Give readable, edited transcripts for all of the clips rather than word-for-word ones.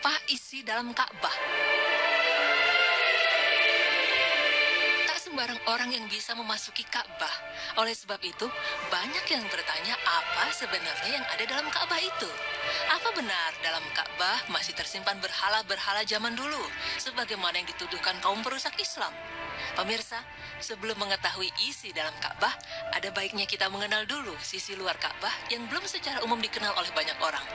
Apa isi dalam Ka'bah? Tak sembarang orang yang bisa memasuki Ka'bah. Oleh sebab itu, banyak yang bertanya apa sebenarnya yang ada dalam Ka'bah itu. Apa benar dalam Ka'bah masih tersimpan berhala-berhala zaman dulu, sebagaimana yang dituduhkan kaum perusak Islam? Pemirsa, sebelum mengetahui isi dalam Ka'bah, ada baiknya kita mengenal dulu sisi luar Ka'bah yang belum secara umum dikenal oleh banyak orang.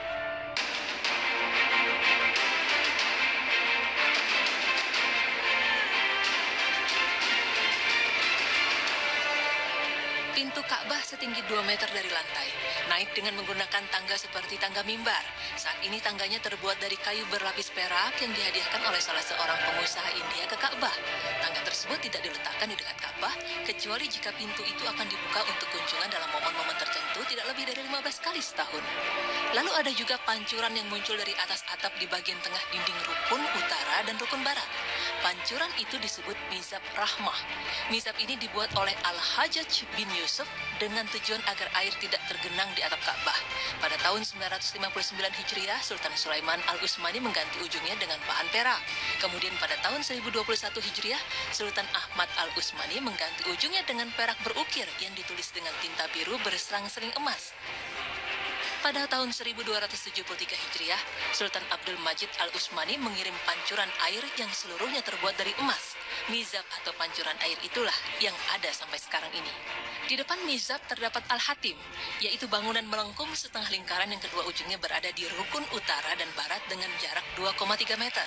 Pintu Ka'bah setinggi 2 meter dari lantai, naik dengan menggunakan tangga seperti tangga mimbar. Saat ini tangganya terbuat dari kayu berlapis perak yang dihadiahkan oleh salah seorang pengusaha India ke Ka'bah. Tangga tersebut tidak diletakkan di dekat Ka'bah, kecuali jika pintu itu akan dibuka untuk kunjungan dalam momen-momen tertentu tidak lebih dari 15 kali setahun. Lalu ada juga pancuran yang muncul dari atas atap di bagian tengah dinding rukun utara dan rukun barat. Pancuran itu disebut Mizab Rahmah. Mizab ini dibuat oleh Al-Hajjaj bin Yusuf dengan tujuan agar air tidak tergenang di atap Ka'bah. Pada tahun 959 Hijriah, Sultan Sulaiman Al-Utsmani mengganti ujungnya dengan bahan perak. Kemudian pada tahun 1021 Hijriah, Sultan Ahmad Al-Utsmani mengganti ujungnya dengan perak berukir yang ditulis dengan tinta biru berselang-seling emas. Pada tahun 1273 Hijriah, Sultan Abdul Majid Al-Utsmani mengirim pancuran air yang seluruhnya terbuat dari emas. Mizab atau pancuran air itulah yang ada sampai sekarang ini. Di depan Mizab terdapat Al-Hatim, yaitu bangunan melengkung setengah lingkaran yang kedua ujungnya berada di rukun utara dan barat dengan jarak 2,3 meter.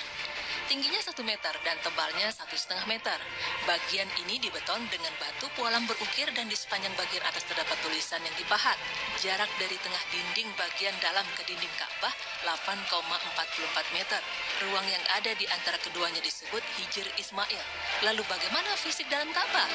Tingginya 1 meter dan tebalnya 1,5 meter. Bagian ini dibeton dengan batu pualam berukir dan di sepanjang bagian atas terdapat tulisan yang dipahat. Jarak dari tengah dinding bagian dalam ke dinding Ka'bah 8,44 meter. Ruang yang ada di antara keduanya disebut Hijr Ismail. Lalu bagaimana fisik dalam Ka'bah?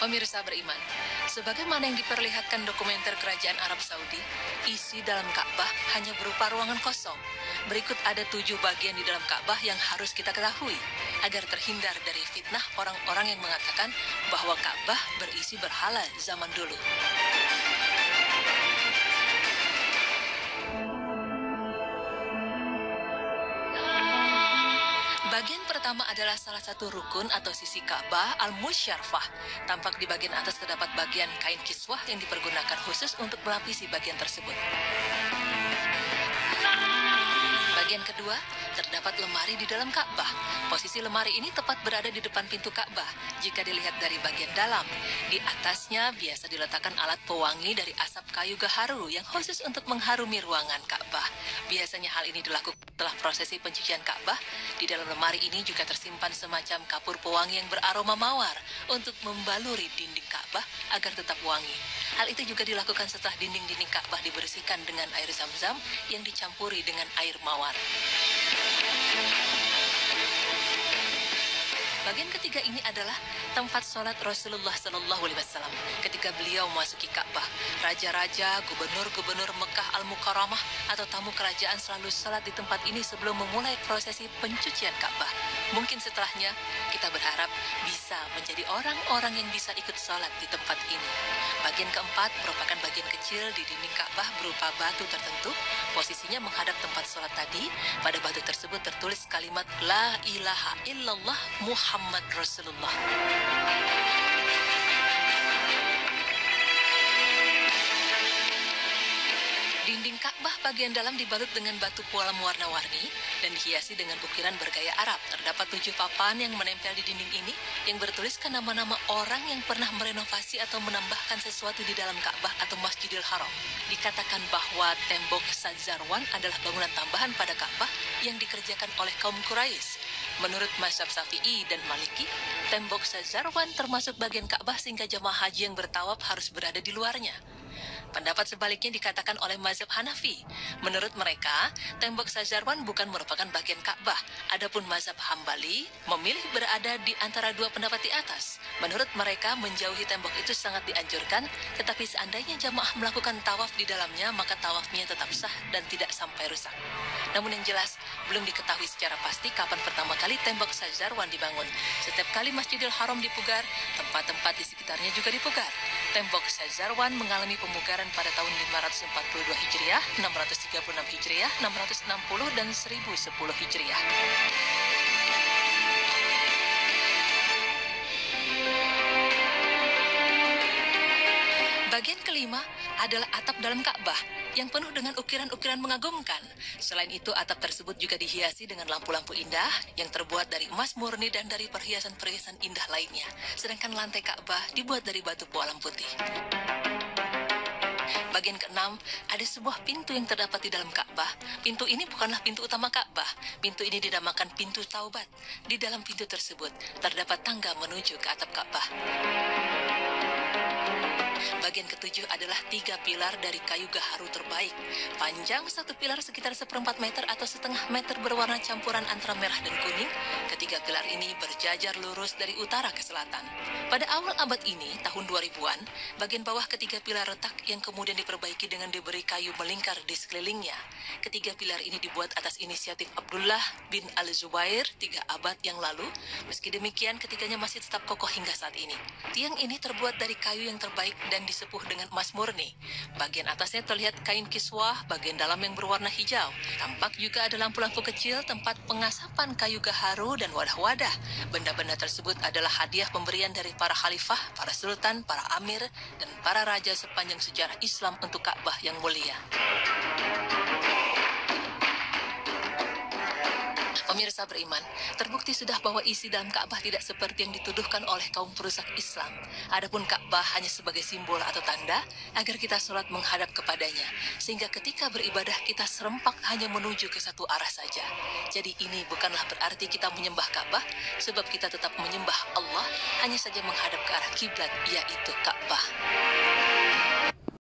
Pemirsa beriman, sebagaimana yang diperlihatkan dokumenter Kerajaan Arab Saudi, isi dalam Ka'bah hanya berupa ruangan kosong. Berikut ada 7 bagian di dalam Ka'bah yang harus kita ketahui, agar terhindar dari fitnah orang-orang yang mengatakan bahwa Ka'bah berisi berhala zaman dulu. Bagian pertama adalah salah satu rukun atau sisi Ka'bah Al-Musyarrafah. Tampak di bagian atas terdapat bagian kain kiswah yang dipergunakan khusus untuk melapisi bagian tersebut. Bagian kedua, terdapat lemari di dalam Ka'bah. Posisi lemari ini tepat berada di depan pintu Ka'bah. Jika dilihat dari bagian dalam, di atasnya biasa diletakkan alat pewangi dari asap kayu gaharu yang khusus untuk mengharumi ruangan Ka'bah. Biasanya hal ini dilakukan setelah prosesi pencucian Ka'bah. Di dalam lemari ini juga tersimpan semacam kapur pewangi yang beraroma mawar untuk membaluri dinding Ka'bah agar tetap wangi. Hal itu juga dilakukan setelah dinding-dinding Ka'bah dibersihkan dengan air zam-zam yang dicampuri dengan air mawar. Bagian ketiga ini adalah tempat sholat Rasulullah SAW ketika beliau memasuki Ka'bah. Raja-raja, gubernur-gubernur Mekah Al-Mukarramah atau tamu kerajaan selalu sholat di tempat ini sebelum memulai prosesi pencucian Ka'bah. Mungkin setelahnya kita berharap bisa menjadi orang-orang yang bisa ikut sholat di tempat ini. Bagian keempat merupakan bagian kecil di dinding Ka'bah berupa batu tertentu. Posisinya menghadap tempat sholat tadi. Pada batu tersebut tertulis kalimat La ilaha illallah Muhammad Rasulullah. Dinding Ka'bah bagian dalam dibalut dengan batu pualam warna-warni dan dihiasi dengan ukiran bergaya Arab. Terdapat 7 papan yang menempel di dinding ini yang bertuliskan nama-nama orang yang pernah merenovasi atau menambahkan sesuatu di dalam Ka'bah atau Masjidil Haram. Dikatakan bahwa tembok Sadzarwan adalah bangunan tambahan pada Ka'bah yang dikerjakan oleh kaum Quraisy. Menurut mazhab Syafi'i dan Maliki, tembok Sadzarwan termasuk bagian Ka'bah sehingga jamaah haji yang bertawaf harus berada di luarnya. Pendapat sebaliknya dikatakan oleh mazhab Hanafi. Menurut mereka, tembok Sadzarwan bukan merupakan bagian Ka'bah. Adapun mazhab Hambali memilih berada di antara dua pendapat di atas. Menurut mereka, menjauhi tembok itu sangat dianjurkan, tetapi seandainya jamaah melakukan tawaf di dalamnya, maka tawafnya tetap sah dan tidak sampai rusak. Namun yang jelas, belum diketahui secara pasti kapan pertama kali tembok Sadzarwan dibangun. Setiap kali Masjidil Haram dipugar, tempat-tempat di sekitarnya juga dipugar. Tembok Sazarwan mengalami pemugaran pada tahun 542 Hijriah, 636 Hijriah, 660 dan 1010 Hijriah. Bagian kelima adalah atap dalam Ka'bah yang penuh dengan ukiran-ukiran mengagumkan. Selain itu, atap tersebut juga dihiasi dengan lampu-lampu indah yang terbuat dari emas murni dan dari perhiasan-perhiasan indah lainnya. Sedangkan lantai Ka'bah dibuat dari batu pualam putih. Bagian keenam, ada sebuah pintu yang terdapat di dalam Ka'bah. Pintu ini bukanlah pintu utama Ka'bah. Pintu ini dinamakan pintu Taubat. Di dalam pintu tersebut, terdapat tangga menuju ke atap Ka'bah. Bagian ketujuh adalah 3 pilar dari kayu gaharu terbaik. Panjang satu pilar sekitar 1/4 meter atau setengah meter berwarna campuran antara merah dan kuning. Ketiga pilar ini berjajar lurus dari utara ke selatan. Pada awal abad ini, tahun 2000-an, bagian bawah ketiga pilar retak yang kemudian diperbaiki dengan diberi kayu melingkar di sekelilingnya. Ketiga pilar ini dibuat atas inisiatif Abdullah bin Al-Zubair 3 abad yang lalu. Meski demikian, ketiganya masih tetap kokoh hingga saat ini. Tiang ini terbuat dari kayu yang terbaik dan disepuh dengan emas murni. Bagian atasnya terlihat kain kiswah, bagian dalam yang berwarna hijau. Tampak juga ada lampu-lampu kecil, tempat pengasapan kayu gaharu, dan wadah-wadah. Benda-benda tersebut adalah hadiah pemberian dari para khalifah, para sultan, para amir, dan para raja sepanjang sejarah Islam untuk Ka'bah yang mulia. Pemirsa beriman, terbukti sudah bahwa isi dalam Ka'bah tidak seperti yang dituduhkan oleh kaum perusak Islam. Adapun Ka'bah hanya sebagai simbol atau tanda agar kita sholat menghadap kepadanya, sehingga ketika beribadah kita serempak hanya menuju ke satu arah saja. Jadi ini bukanlah berarti kita menyembah Ka'bah, sebab kita tetap menyembah Allah, hanya saja menghadap ke arah kiblat, yaitu Ka'bah.